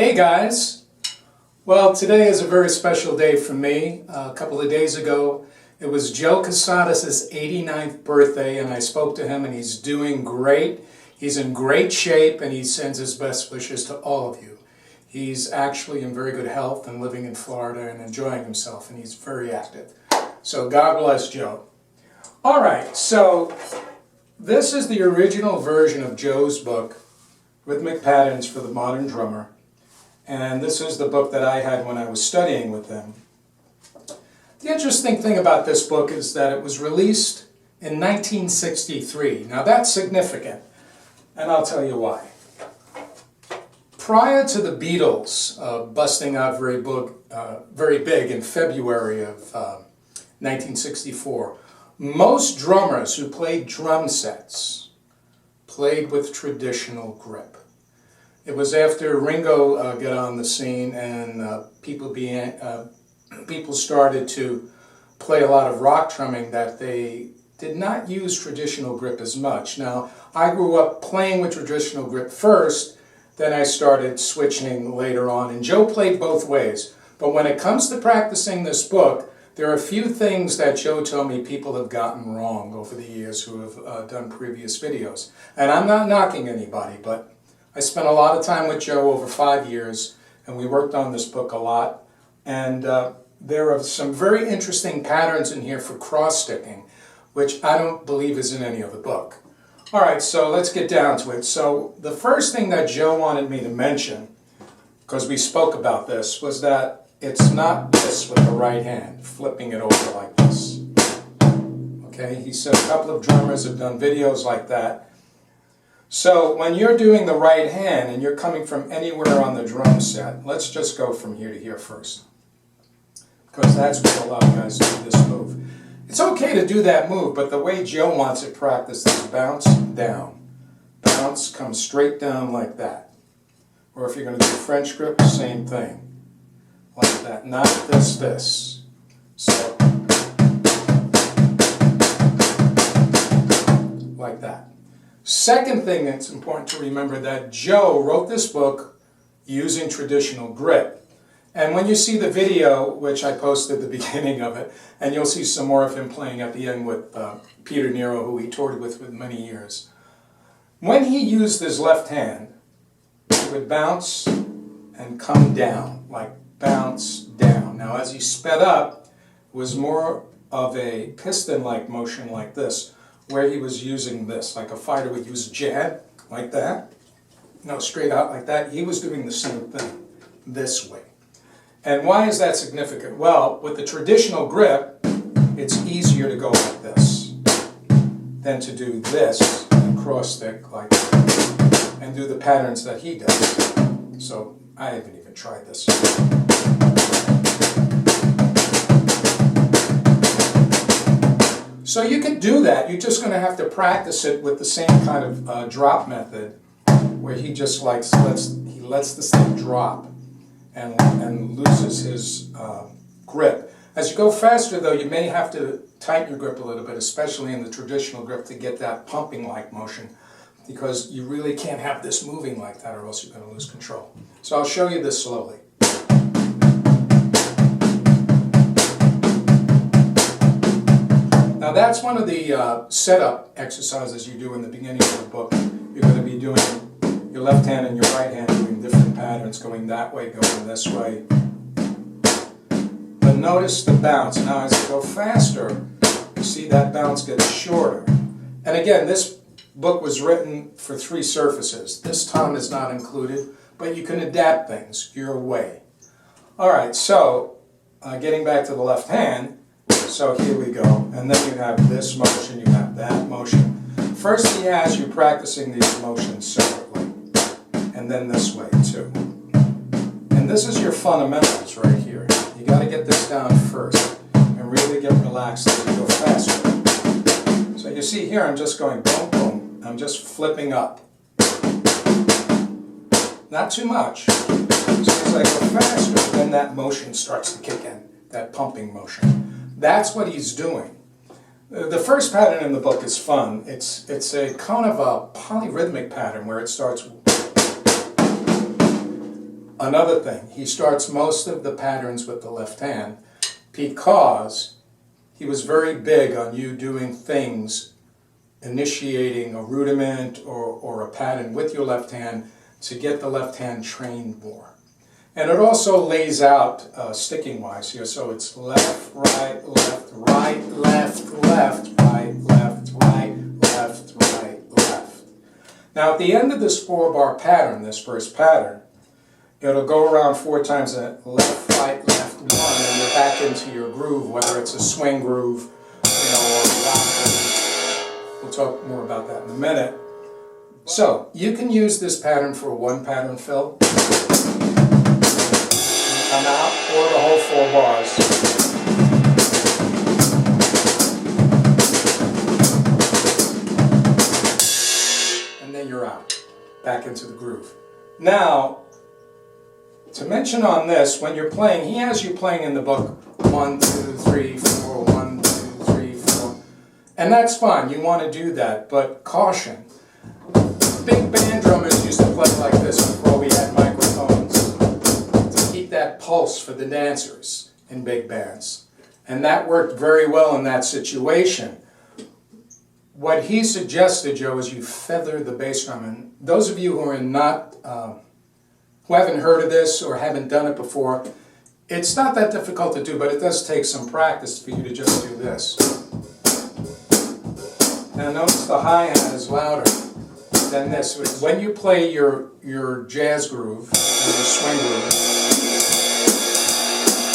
Hey guys! Well, today is a very special day for me. A couple of days ago, it was Joe Casadas' 89th birthday, and I spoke to him, and he's doing great. He's in great shape, and he sends his best wishes to all of you. He's actually in very good health and living in Florida and enjoying himself, and he's very active. So God bless Joe. All right, so this is the original version of Joe's book, Rhythmic Patterns for the Modern Drummer. And this is the book that I had when I was studying with them. The interesting thing about this book is that it was released in 1963. Now that's significant, and I'll tell you why. Prior to the Beatles busting out very big in February of 1964, most drummers who played drum sets played with traditional grip. It was after Ringo got on the scene and people started to play a lot of rock drumming that they did not use traditional grip as much. Now, I grew up playing with traditional grip first, then I started switching later on, and Joe played both ways. But when it comes to practicing this book, there are a few things that Joe told me people have gotten wrong over the years who have done previous videos. And I'm not knocking anybody, but I spent a lot of time with Joe over 5 years, and we worked on this book a lot. And there are some very interesting patterns in here for cross-sticking, which I don't believe is in any other book. All right, so let's get down to it. So the first thing that Joe wanted me to mention, because we spoke about this, was that it's not this with the right hand, flipping it over like this. Okay, he said a couple of drummers have done videos like that. So when you're doing the right hand and you're coming from anywhere on the drum set, let's just go from here to here first, because that's where a lot of guys do this move. It's okay to do that move, but the way Joe wants it practiced is bounce down. Bounce, come straight down like that. Or if you're going to do French grip, same thing. Like that, not this. So, like that. Second thing that's important to remember, that Joe wrote this book using traditional grip. And when you see the video, which I posted the beginning of it, and you'll see some more of him playing at the end with Peter Nero, who he toured with many years. When he used his left hand, he would bounce and come down, like bounce down. Now as he sped up, it was more of a piston-like motion like this, where he was using this, like a fighter would use a jab, like that, straight out like that. He was doing the same thing, this way. And why is that significant? Well, with the traditional grip, it's easier to go like this than to do this, and cross stick like that, and do the patterns that he does. So I haven't even tried this. So you can do that. You're just going to have to practice it with the same kind of drop method, where he just lets this thing drop and loses his grip. As you go faster, though, you may have to tighten your grip a little bit, especially in the traditional grip, to get that pumping-like motion, because you really can't have this moving like that, or else you're going to lose control. So I'll show you this slowly. Now that's one of the setup exercises you do in the beginning of the book. You're going to be doing your left hand and your right hand doing different patterns, going that way, going this way. But notice the bounce. Now as you go faster, you see that bounce gets shorter. And again, this book was written for 3 surfaces. This tom is not included, but you can adapt things your way. All right, so getting back to the left hand, so here we go, and then you have this motion, you have that motion. First he has you practicing these motions separately, and then this way too. And this is your fundamentals right here. You got to get this down first, and really get relaxed as you go faster. So you see here I'm just going boom, boom. I'm just flipping up. Not too much. So as I go faster, then that motion starts to kick in, that pumping motion. That's what he's doing. The first pattern in the book is fun. It's a kind of a polyrhythmic pattern where it starts Another thing, he starts most of the patterns with the left hand because he was very big on you doing things, initiating a rudiment or a pattern with your left hand to get the left hand trained more. And it also lays out sticking wise here, so it's left, right, left, right, left, left, right, left, right, left, right, left. Now at the end of this 4-bar pattern, this first pattern, it'll go around 4 times left, right, left, 1, and you're back into your groove, whether it's a swing groove, or a rock groove. We'll talk more about that in a minute. So, you can use this pattern for a 1-pattern fill, come out, or the whole 4 bars. And then you're out, back into the groove. Now, to mention on this, when you're playing, he has you playing in the book 1, 2, 3, 4, 1, 2, 3, 4. And that's fine, you want to do that, but caution. Big band drummers used to play like this before we had microphones to keep that pulse for the dancers in big bands. And that worked very well in that situation. What he suggested, Joe, is you feather the bass drum. And those of you who are who haven't heard of this or haven't done it before, it's not that difficult to do, but it does take some practice for you to just do this. Now notice the hi-hat is louder than this. When you play your jazz groove and your swing groove,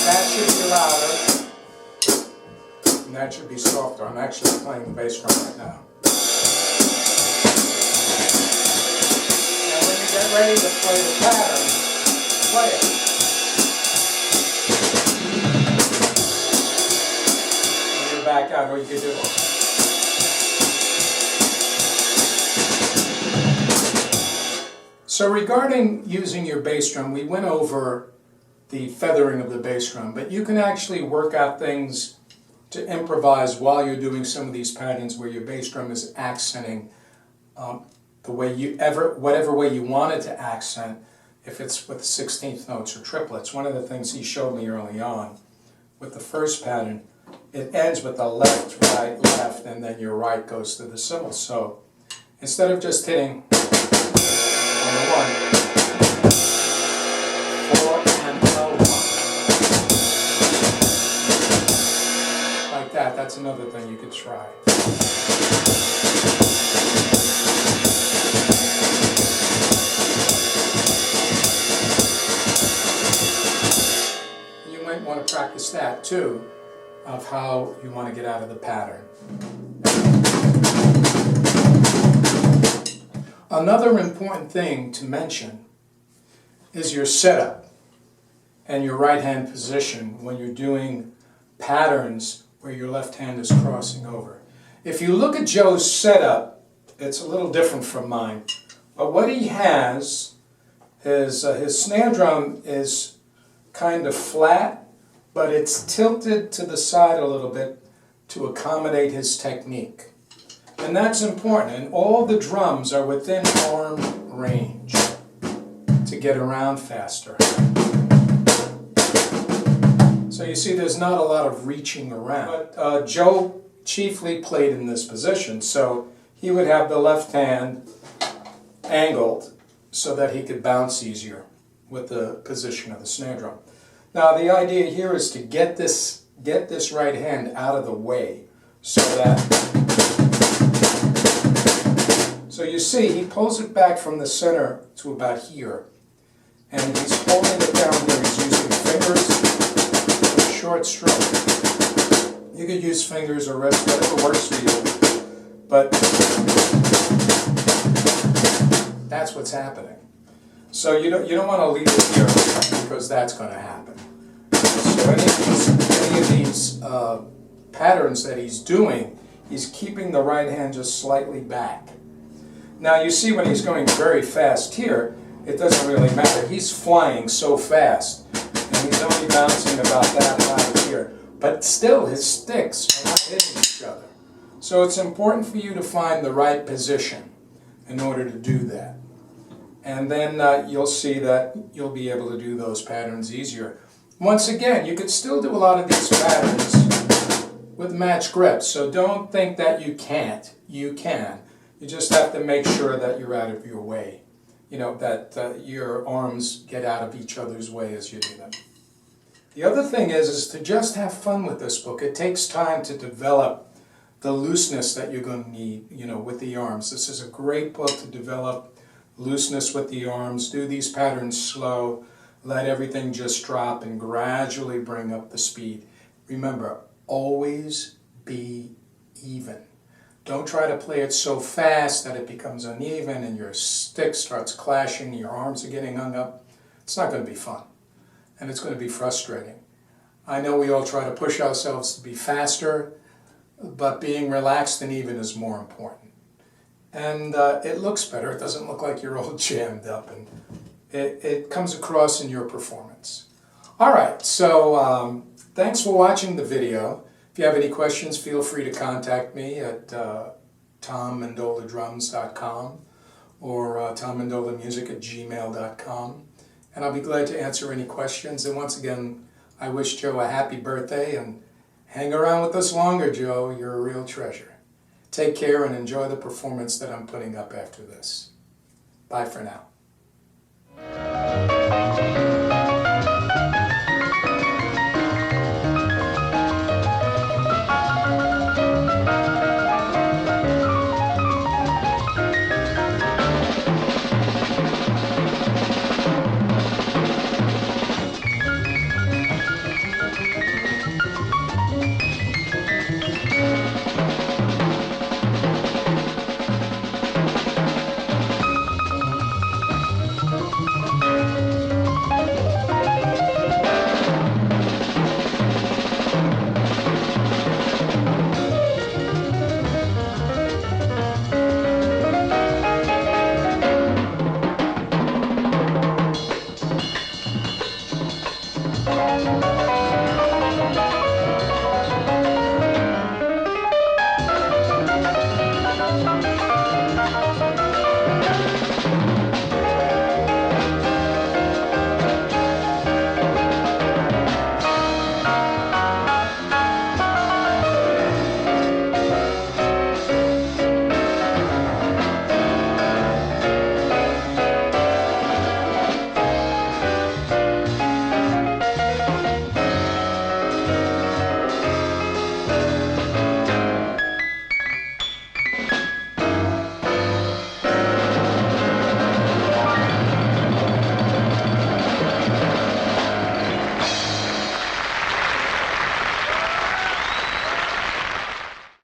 that should be louder and that should be softer. I'm actually playing the bass drum right now. And when you get ready to play the pattern, play it. And you're back out, or you can do it. So regarding using your bass drum, we went over the feathering of the bass drum, but you can actually work out things to improvise while you're doing some of these patterns where your bass drum is accenting the way whatever way you want it to accent, if it's with 16th notes or triplets. One of the things he showed me early on with the first pattern, it ends with the left, right, left, and then your right goes to the cymbal. So instead of just hitting on the 1, 4 and L1. Like that, that's another thing you could try. You might want to practice that too, of how you want to get out of the pattern. Another important thing to mention is your setup and your right hand position when you're doing patterns where your left hand is crossing over. If you look at Joe's setup, it's a little different from mine. But what he has is his snare drum is kind of flat, but it's tilted to the side a little bit to accommodate his technique. And that's important, and all the drums are within arm range to get around faster. So you see there's not a lot of reaching around. But Joe chiefly played in this position, so he would have the left hand angled so that he could bounce easier with the position of the snare drum. Now the idea here is to get this right hand out of the way so that... So you see, he pulls it back from the center to about here, and he's holding it down here. He's using fingers with a short stroke. You could use fingers or wrist, whatever works for you, but that's what's happening. So you don't want to leave it here because that's going to happen. So any of these patterns that he's doing, he's keeping the right hand just slightly back. Now you see when he's going very fast here, it doesn't really matter. He's flying so fast, and he's only bouncing about that high here. But still, his sticks are not hitting each other. So it's important for you to find the right position in order to do that. And then you'll see that you'll be able to do those patterns easier. Once again, you could still do a lot of these patterns with matched grips, so don't think that you can't. You can. You just have to make sure that you're out of your way. You know, that your arms get out of each other's way as you do them. The other thing is to just have fun with this book. It takes time to develop the looseness that you're going to need, you know, with the arms. This is a great book to develop looseness with the arms. Do these patterns slow. Let everything just drop and gradually bring up the speed. Remember, always be even. Don't try to play it so fast that it becomes uneven and your stick starts clashing, your arms are getting hung up. It's not going to be fun, and it's going to be frustrating. I know we all try to push ourselves to be faster, but being relaxed and even is more important. And it looks better. It doesn't look like you're all jammed up, and it comes across in your performance. All right, so thanks for watching the video. If you have any questions, feel free to contact me at tommendoladrums.com or tommendolamusic@gmail.com, and I'll be glad to answer any questions. And once again, I wish Joe a happy birthday, and hang around with us longer, Joe. You're a real treasure. Take care and enjoy the performance that I'm putting up after this. Bye for now.